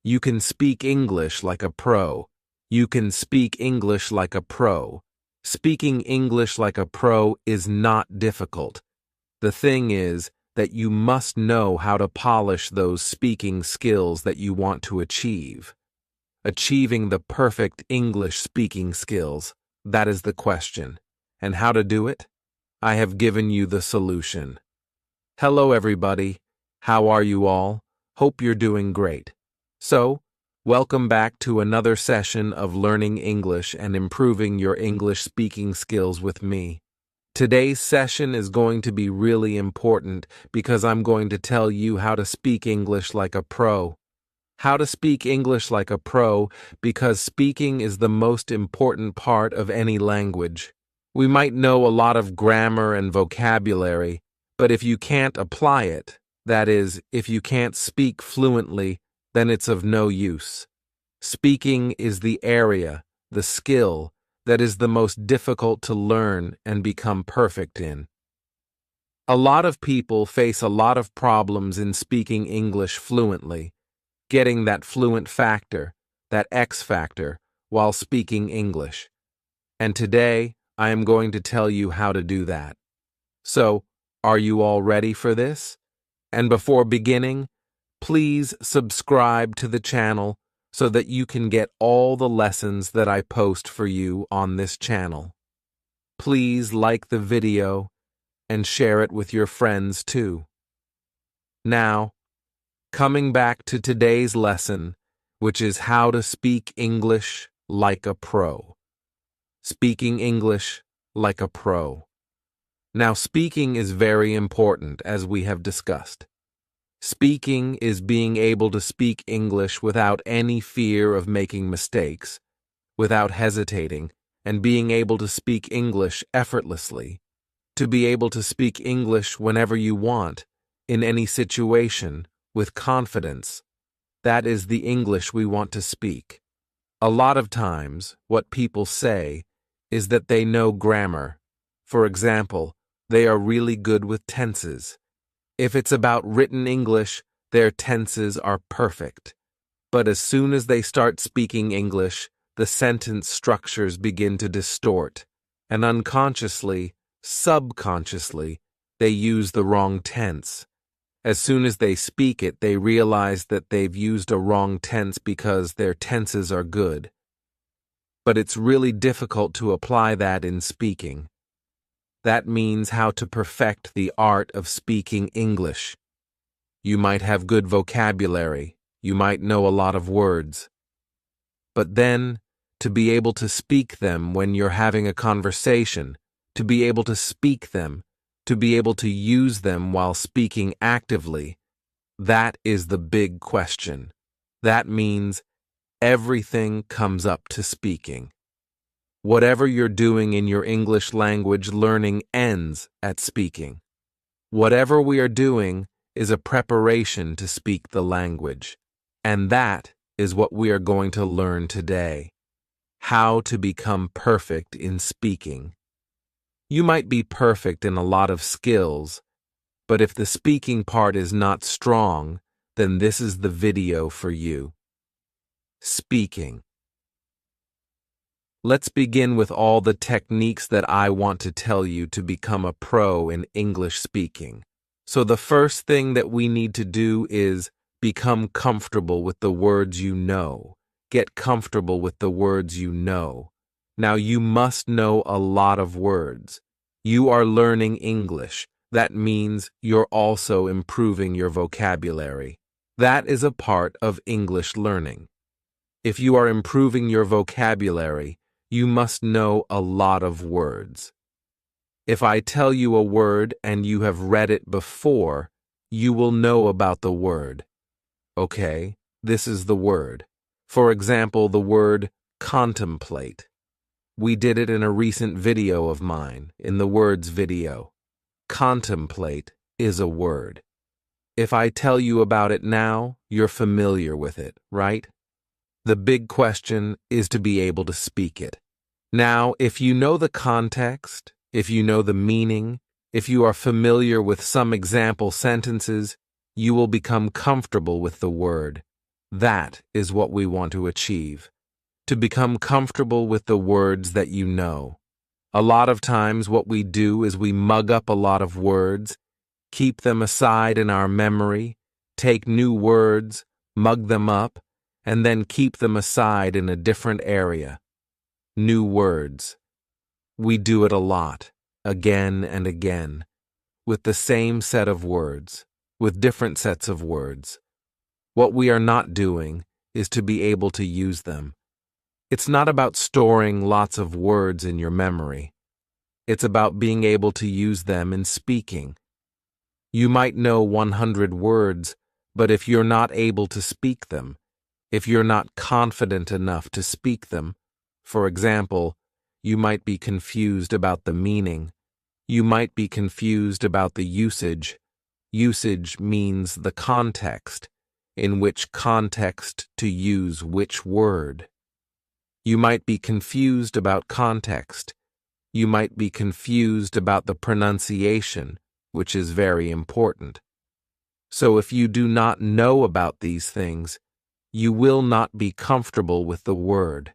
You can speak English like a pro. You can speak English like a pro. Speaking English like a pro is not difficult. The thing is that you must know how to polish those speaking skills that you want to achieve. Achieving the perfect English speaking skills, that is the question. And how to do it? I have given you the solution. Hello everybody. How are you all? Hope you're doing great. So, welcome back to another session of learning English and improving your English speaking skills with me. Today's session is going to be really important because I'm going to tell you how to speak English like a pro. How to speak English like a pro because speaking is the most important part of any language. We might know a lot of grammar and vocabulary, but if you can't apply it, that is, if you can't speak fluently, then it's of no use. Speaking is the area, the skill, that is the most difficult to learn and become perfect in. A lot of people face a lot of problems in speaking English fluently, getting that fluent factor, that X factor, while speaking English. And today, I am going to tell you how to do that. So, are you all ready for this? And before beginning, please subscribe to the channel so that you can get all the lessons that I post for you on this channel. Please like the video and share it with your friends too. Now, coming back to today's lesson, which is how to speak English like a pro. Speaking English like a pro. Now, speaking is very important, as we have discussed. Speaking is being able to speak English without any fear of making mistakes, without hesitating, and being able to speak English effortlessly. To be able to speak English whenever you want, in any situation, with confidence. That is the English we want to speak. A lot of times, what people say is that they know grammar. For example, they are really good with tenses. If it's about written English, their tenses are perfect. But as soon as they start speaking English, the sentence structures begin to distort, and unconsciously, subconsciously, they use the wrong tense. As soon as they speak it, they realize that they've used a wrong tense because their tenses are good. But it's really difficult to apply that in speaking. That means how to perfect the art of speaking English. You might have good vocabulary, you might know a lot of words. But then, to be able to speak them when you're having a conversation, to be able to speak them, to be able to use them while speaking actively, that is the big question. That means everything comes up to speaking. Whatever you're doing in your English language learning ends at speaking. Whatever we are doing is a preparation to speak the language. And that is what we are going to learn today. How to become perfect in speaking. You might be perfect in a lot of skills, but if the speaking part is not strong, then this is the video for you. Speaking. Let's begin with all the techniques that I want to tell you to become a pro in English speaking. So the first thing that we need to do is become comfortable with the words you know. Get comfortable with the words you know. Now you must know a lot of words. You are learning English. That means you're also improving your vocabulary. That is a part of English learning. If you are improving your vocabulary, you must know a lot of words. If I tell you a word and you have read it before, you will know about the word. Okay, this is the word. For example, the word contemplate. We did it in a recent video of mine, in the words video. Contemplate is a word. If I tell you about it now, you're familiar with it, right? The big question is to be able to speak it. Now, if you know the context, if you know the meaning, if you are familiar with some example sentences, you will become comfortable with the word. That is what we want to achieve. To become comfortable with the words that you know. A lot of times what we do is we mug up a lot of words, keep them aside in our memory, take new words, mug them up, and then keep them aside in a different area. New words. We do it a lot, again and again, with the same set of words, with different sets of words. What we are not doing is to be able to use them. It's not about storing lots of words in your memory. It's about being able to use them in speaking. You might know 100 words, but if you're not able to speak them, if you're not confident enough to speak them, for example, you might be confused about the meaning. You might be confused about the usage. Usage means the context, in which context to use which word. You might be confused about context. You might be confused about the pronunciation, which is very important. So if you do not know about these things, you will not be comfortable with the word,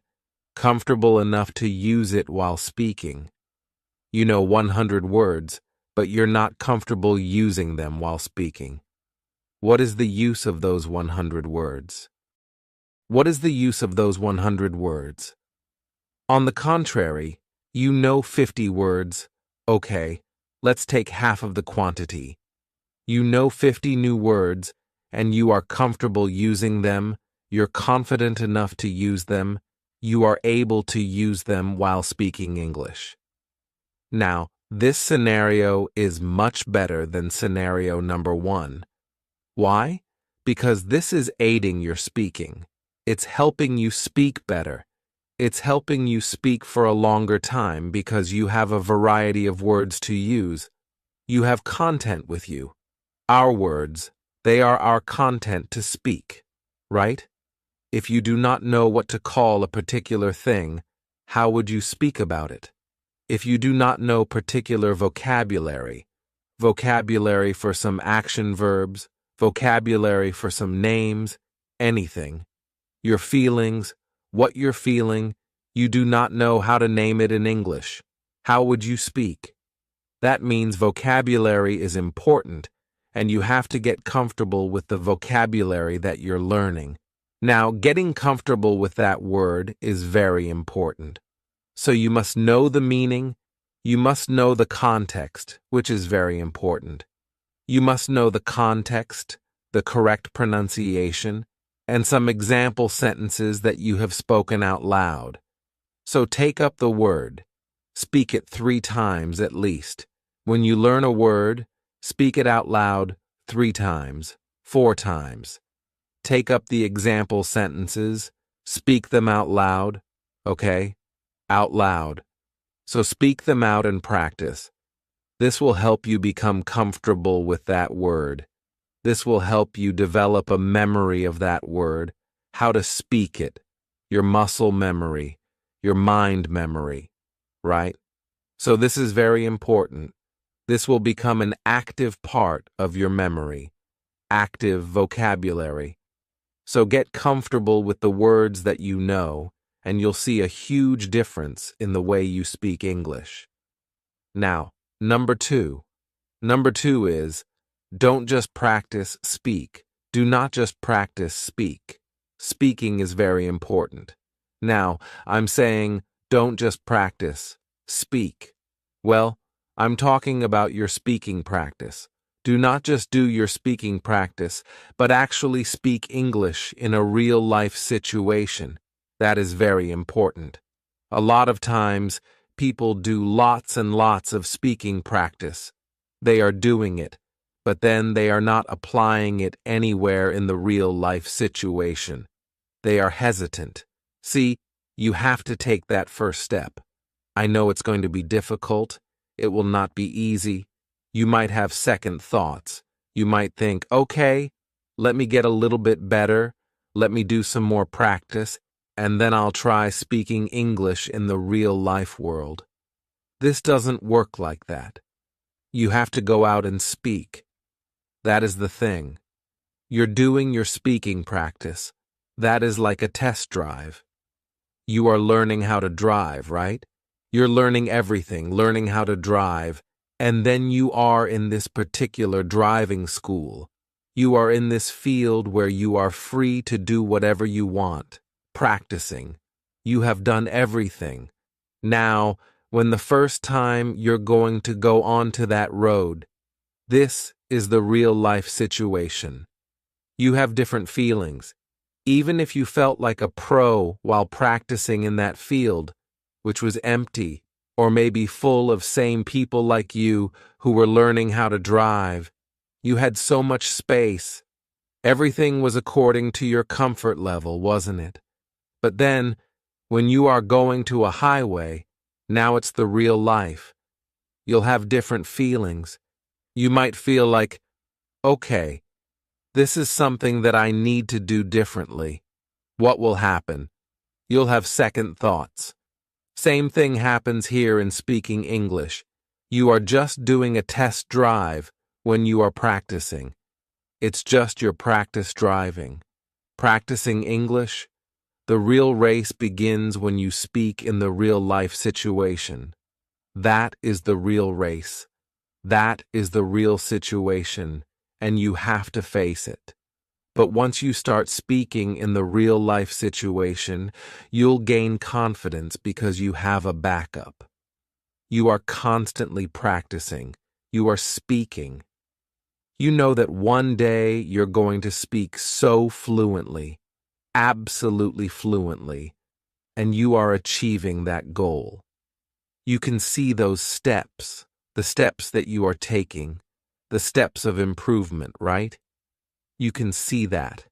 comfortable enough to use it while speaking. You know 100 words, but you're not comfortable using them while speaking. What is the use of those 100 words? What is the use of those 100 words? On the contrary, you know 50 words. Okay, let's take half of the quantity. You know 50 new words, and you are comfortable using them, you're confident enough to use them, you are able to use them while speaking English. Now, this scenario is much better than scenario number 1. Why? Because this is aiding your speaking. It's helping you speak better. It's helping you speak for a longer time because you have a variety of words to use. You have content with you. Our words, they are our content to speak, right? If you do not know what to call a particular thing, how would you speak about it? If you do not know particular vocabulary for some action verbs, vocabulary for some names, anything, your feelings, what you're feeling, you do not know how to name it in English. How would you speak? That means vocabulary is important, and you have to get comfortable with the vocabulary that you're learning. Now, getting comfortable with that word is very important. So you must know the meaning, you must know the context, which is very important. You must know the context, the correct pronunciation, and some example sentences that you have spoken out loud. So take up the word. Speak it 3 times at least. When you learn a word, speak it out loud 3 times, 4 times. Take up the example sentences, speak them out loud, okay? Out loud. So speak them out and practice. This will help you become comfortable with that word. This will help you develop a memory of that word, how to speak it, your muscle memory, your mind memory, right? So this is very important. This will become an active part of your memory, active vocabulary. So get comfortable with the words that you know, and you'll see a huge difference in the way you speak English. Now, number 2. Number 2 is, don't just practice speak. Do not just practice speak. Speaking is very important. Now, I'm saying, don't just practice speak. Well, I'm talking about your speaking practice. Do not just do your speaking practice, but actually speak English in a real-life situation. That is very important. A lot of times, people do lots and lots of speaking practice. They are doing it, but then they are not applying it anywhere in the real-life situation. They are hesitant. See, you have to take that first step. I know it's going to be difficult. It will not be easy. You might have second thoughts. You might think, okay, let me get a little bit better, let me do some more practice, and then I'll try speaking English in the real-life world. This doesn't work like that. You have to go out and speak. That is the thing. You're doing your speaking practice, That is like a test drive. You are learning how to drive, right? You're learning everything, learning how to drive, and then you are in this particular driving school. You are in this field where you are free to do whatever you want, practicing. You have done everything. Now, when the first time you're going to go onto that road, this is the real life situation. You have different feelings. Even if you felt like a pro while practicing in that field, which was empty, or maybe full of same people like you who were learning how to drive, you had so much space. Everything was according to your comfort level, wasn't it? But then, when you are going to a highway, now it's the real life. You'll have different feelings. You might feel like, okay, this is something that I need to do differently. What will happen? You'll have second thoughts. Same thing happens here in speaking English. You are just doing a test drive when you are practicing. It's just your practice driving. Practicing English, the real race begins when you speak in the real life situation. That is the real race. That is the real situation, and you have to face it. But once you start speaking in the real life situation, you'll gain confidence because you have a backup. You are constantly practicing. You are speaking. You know that one day you're going to speak so fluently, absolutely fluently, and you are achieving that goal. You can see those steps, the steps that you are taking, the steps of improvement, right? You can see that,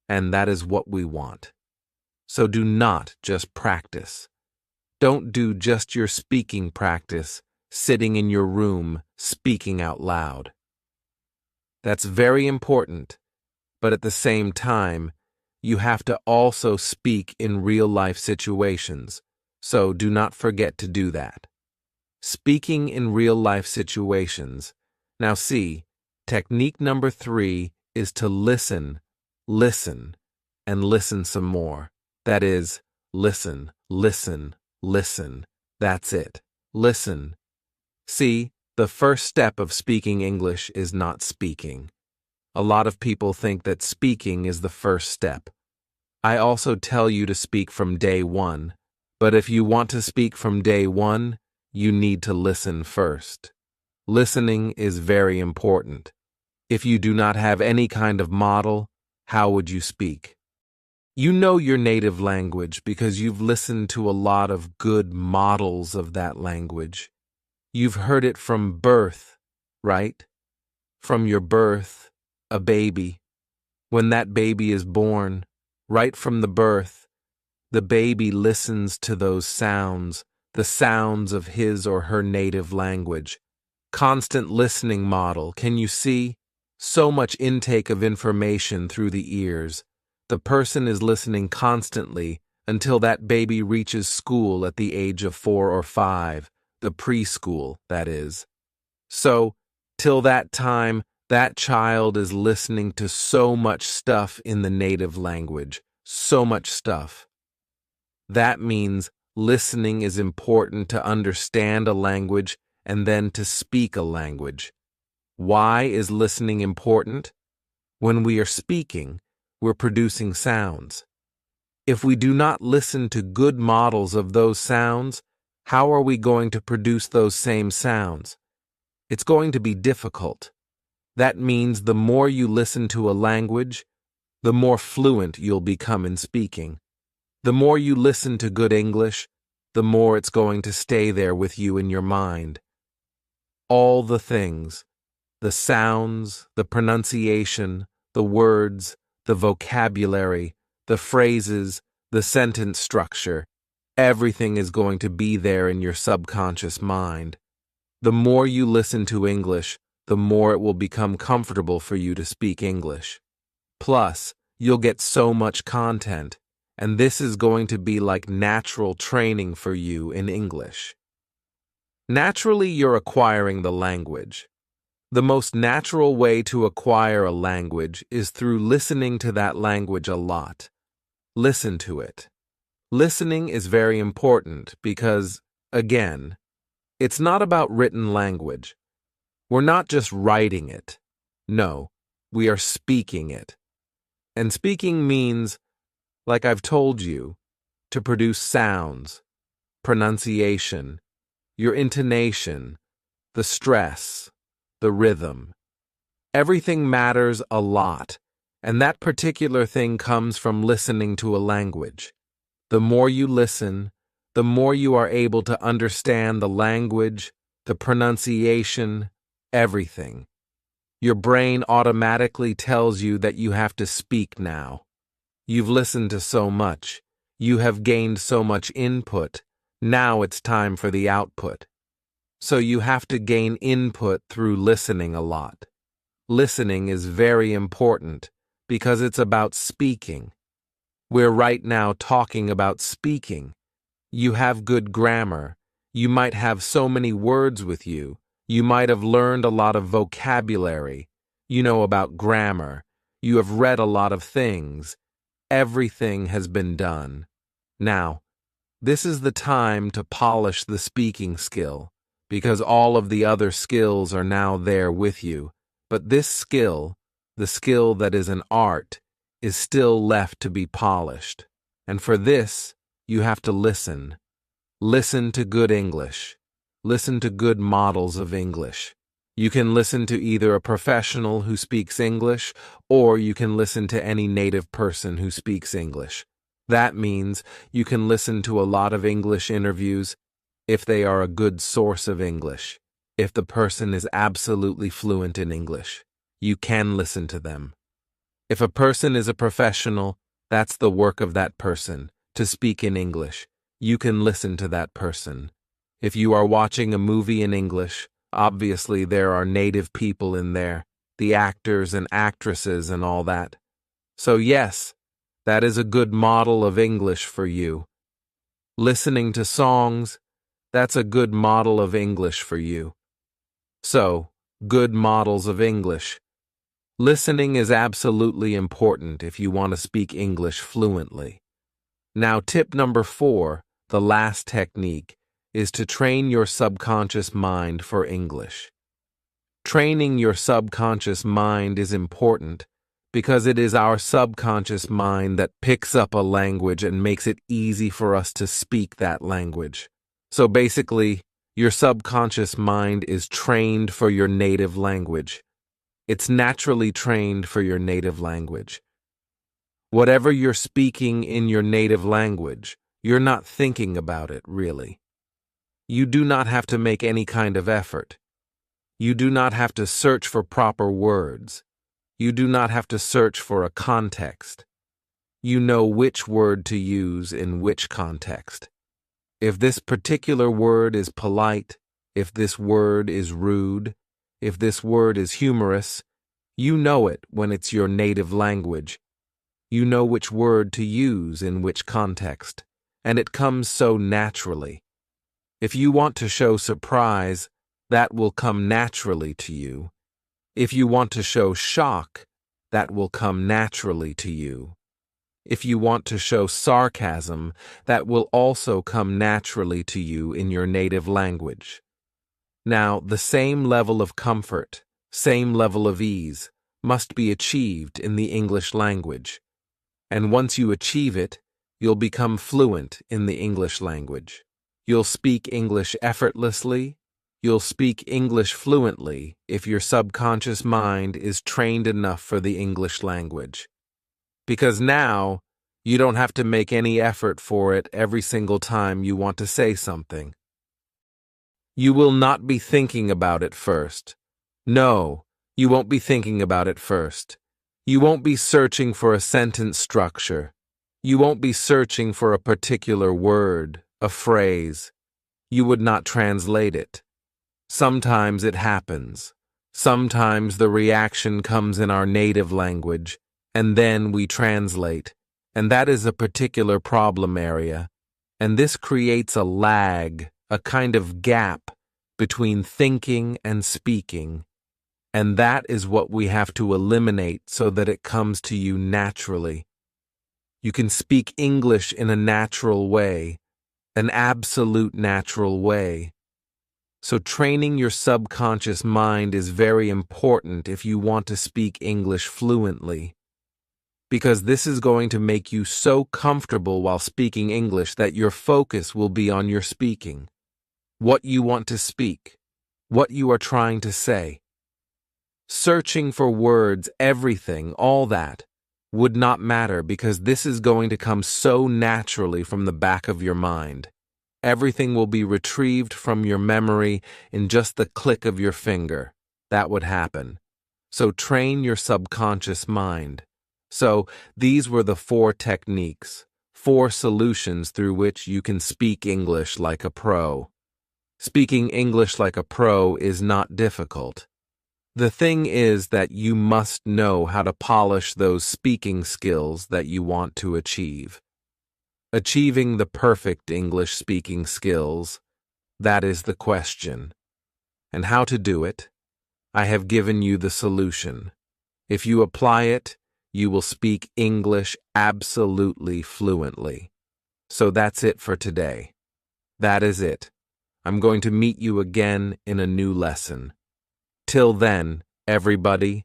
and that is what we want. So do not just practice. Don't do just your speaking practice, sitting in your room, speaking out loud. That's very important, but at the same time, you have to also speak in real-life situations, so do not forget to do that. Speaking in real-life situations. Now see, technique number 3 is to listen, and listen some more. That is, listen. That's it. Listen. See, the first step of speaking English is not speaking. A lot of people think that speaking is the first step. I also tell you to speak from day 1, but if you want to speak from day 1, you need to listen first. Listening is very important. If you do not have any kind of model, how would you speak? You know your native language because you've listened to a lot of good models of that language. You've heard it from birth, right? From your birth, a baby. When that baby is born, right from the birth, the baby listens to those sounds, the sounds of his or her native language. Constant listening model, can you see? So much intake of information through the ears. The person is listening constantly until that baby reaches school at the age of 4 or 5, the preschool, that is. So, till that time, that child is listening to so much stuff in the native language, so much stuff. That means listening is important to understand a language and then to speak a language. Why is listening important? When we are speaking, we're producing sounds. If we do not listen to good models of those sounds, how are we going to produce those same sounds? It's going to be difficult. That means the more you listen to a language, the more fluent you'll become in speaking. The more you listen to good English, the more it's going to stay there with you in your mind. All the things, the sounds, the pronunciation, the words, the vocabulary, the phrases, the sentence structure, everything is going to be there in your subconscious mind. The more you listen to English, the more it will become comfortable for you to speak English. Plus, you'll get so much content, and this is going to be like natural training for you in English. Naturally, you're acquiring the language. The most natural way to acquire a language is through listening to that language a lot. listen to it. Listening is very important because, again, it's not about written language. We're not just writing it. No, we are speaking it. And speaking means, like I've told you, to produce sounds, pronunciation, your intonation, the stress, the rhythm. Everything matters a lot, and that particular thing comes from listening to a language. The more you listen, the more you are able to understand the language, the pronunciation, everything. Your brain automatically tells you that you have to speak now. You've listened to so much. You have gained so much input. Now it's time for the output. So you have to gain input through listening a lot. Listening is very important because it's about speaking. We're right now talking about speaking. You have good grammar. You might have so many words with you. You might have learned a lot of vocabulary. You know about grammar. You have read a lot of things. Everything has been done. Now, this is the time to polish the speaking skill, because all of the other skills are now there with you. But this skill, the skill that is an art, is still left to be polished. And for this, you have to listen. Listen to good English. Listen to good models of English. You can listen to either a professional who speaks English, or you can listen to any native person who speaks English. That means you can listen to a lot of English interviews if they are a good source of English. If the person is absolutely fluent in English, you can listen to them. If a person is a professional, that's the work of that person, to speak in English. You can listen to that person. If you are watching a movie in English, obviously there are native people in there, the actors and actresses and all that. So yes, that is a good model of English for you. Listening to songs, that's a good model of English for you. So, good models of English. Listening is absolutely important if you want to speak English fluently. Now, tip number 4, the last technique, is to train your subconscious mind for English. Training your subconscious mind is important because it is our subconscious mind that picks up a language and makes it easy for us to speak that language. So basically, your subconscious mind is trained for your native language. It's naturally trained for your native language. Whatever you're speaking in your native language, you're not thinking about it, really. You do not have to make any kind of effort. You do not have to search for proper words. You do not have to search for a context. You know which word to use in which context. If this particular word is polite, if this word is rude, if this word is humorous, you know it when it's your native language. You know which word to use in which context, and it comes so naturally. If you want to show surprise, that will come naturally to you. If you want to show shock, that will come naturally to you. If you want to show sarcasm, that will also come naturally to you in your native language. Now, the same level of comfort, same level of ease, must be achieved in the English language. And once you achieve it, you'll become fluent in the English language. You'll speak English effortlessly. You'll speak English fluently if your subconscious mind is trained enough for the English language. Because now, you don't have to make any effort for it every single time you want to say something. You will not be thinking about it first. No, you won't be thinking about it first. You won't be searching for a sentence structure. You won't be searching for a particular word, a phrase. You would not translate it. Sometimes it happens. Sometimes the reaction comes in our native language, and then we translate, and that is a particular problem area, and this creates a lag, a kind of gap between thinking and speaking, and that is what we have to eliminate so that it comes to you naturally. You can speak English in a natural way, an absolute natural way. So training your subconscious mind is very important if you want to speak English fluently, because this is going to make you so comfortable while speaking English that your focus will be on your speaking, what you want to speak, what you are trying to say. Searching for words, everything, all that, would not matter because this is going to come so naturally from the back of your mind. Everything will be retrieved from your memory in just the click of your finger. That would happen. So train your subconscious mind. So these were the 4 techniques, 4 solutions through which you can speak English like a pro. Speaking English like a pro is not difficult. The thing is that you must know how to polish those speaking skills that you want to achieve. Achieving the perfect English speaking skills, that is the question. And how to do it? I have given you the solution. If you apply it, you will speak English absolutely fluently. So that's it for today. That is it. I'm going to meet you again in a new lesson. Till then, everybody,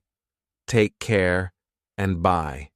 take care and bye.